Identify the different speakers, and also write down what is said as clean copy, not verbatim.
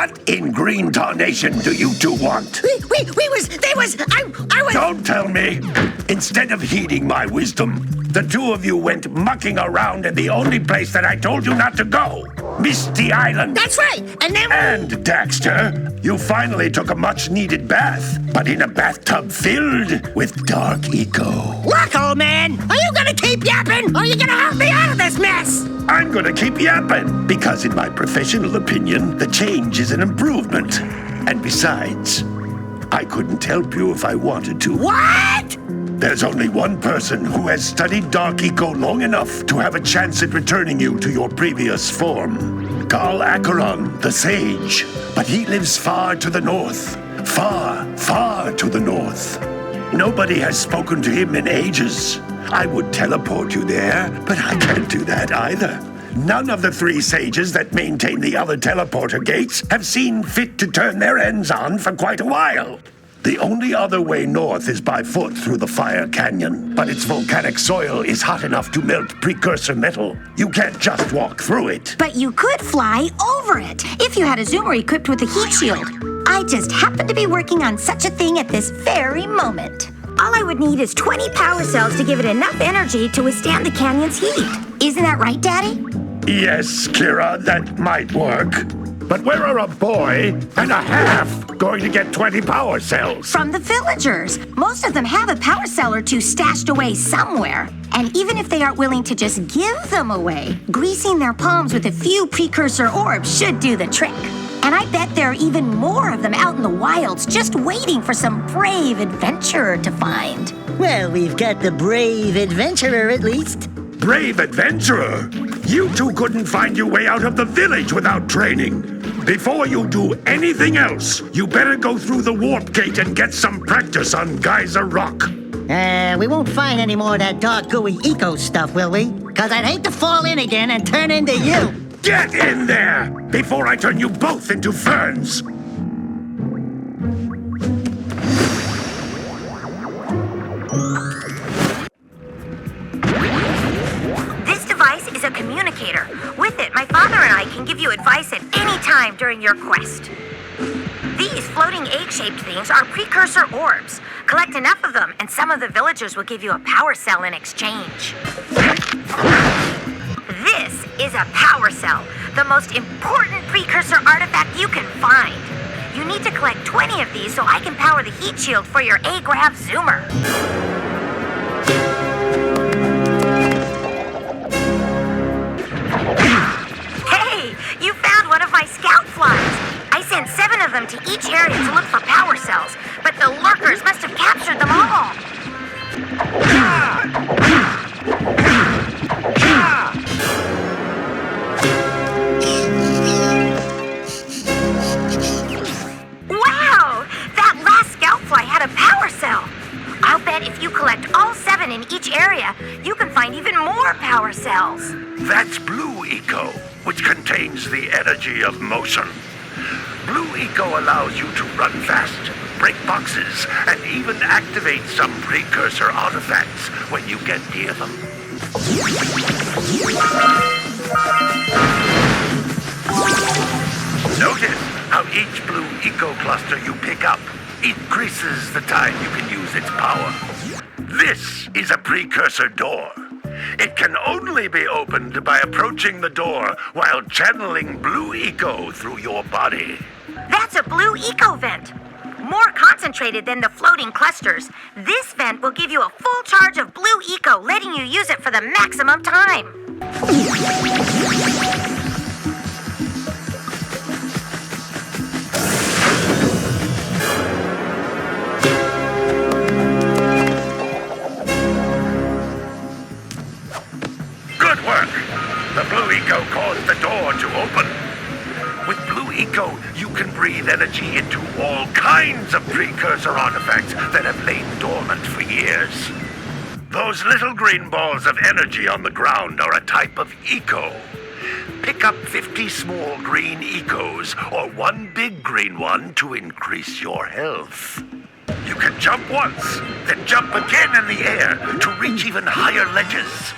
Speaker 1: What in green tarnation do you two want?
Speaker 2: I was...
Speaker 1: Don't tell me. Instead of heeding my wisdom, the two of you went mucking around in the only place that I told you not to go. Misty Island.
Speaker 2: That's right. And then...
Speaker 1: And, Daxter, you finally took a much-needed bath, but in a bathtub filled with dark eco.
Speaker 2: Look, old man, are you gonna keep yapping, or are you gonna help me out of this mess?
Speaker 1: I'm gonna keep yapping, because in my professional opinion, the change is an improvement. And besides, I couldn't help you if I wanted to.
Speaker 2: What?
Speaker 1: There's only one person who has studied Dark Eco long enough to have a chance at returning you to your previous form. Carl Acheron, the Sage. But he lives far to the north. Far, far to the north. Nobody has spoken to him in ages. I would teleport you there, but I can't do that either. None of the three sages that maintain the other teleporter gates have seen fit to turn their ends on for quite a while. The only other way north is by foot through the Fire Canyon, but its volcanic soil is hot enough to melt precursor metal. You can't just walk through it.
Speaker 3: But you could fly over it if you had a zoomer equipped with a heat shield. I just happen to be working on such a thing at this very moment. All I would need is 20 power cells to give it enough energy to withstand the canyon's heat. Isn't that right, Daddy?
Speaker 1: Yes, Kira, that might work. But where are a boy and a half going to get 20 power cells?
Speaker 3: From the villagers. Most of them have a power cell or two stashed away somewhere. And even if they aren't willing to just give them away, greasing their palms with a few precursor orbs should do the trick. And I bet there are even more of them out in the wilds just waiting for some brave adventurer to find.
Speaker 2: Well, we've got the brave adventurer at least.
Speaker 1: Brave adventurer? You two couldn't find your way out of the village without training. Before you do anything else, you better go through the warp gate and get some practice on Geyser Rock.
Speaker 2: We won't find any more of that dark gooey eco stuff, will we? Because I'd hate to fall in again and turn into you.
Speaker 1: Get in there before I turn you both into ferns.
Speaker 3: This device is a communicator. With it, my father and I can give you advice at any time during your quest. These floating egg-shaped things are precursor orbs. Collect enough of them, and some of the villagers will give you a power cell in exchange. This is a power cell, the most important precursor artifact you can find. You need to collect 20 of these so I can power the heat shield for your A-Grav zoomer. Hey, you found one of my scout flies. I sent 7 of them to each area to look for power cells, but the lurkers must have captured them all. Wow! That last scout fly had a power cell. I'll bet if you collect all 7 in each area, you can find even more power cells.
Speaker 1: That's Blue Eco, which contains the energy of motion. Blue Eco allows you to run fast, break boxes, and even activate some precursor artifacts when you get near them. Notice how each Blue Eco cluster you pick up increases the time you can use its power. This is a precursor door. It can only be opened by approaching the door while channeling Blue Eco through your body.
Speaker 3: That's a Blue Eco vent. More concentrated than the floating clusters. This vent will give you a full charge of Blue Eco, letting you use it for the maximum time.
Speaker 1: Good work! The Blue Eco caused the door to open. With Blue Eco, you can breathe energy into all kinds of precursor artifacts that have lain dormant for years. Those little green balls of energy on the ground are a type of eco. Pick up 50 small green ecos or 1 big green one to increase your health. You can jump once, then jump again in the air to reach even higher ledges.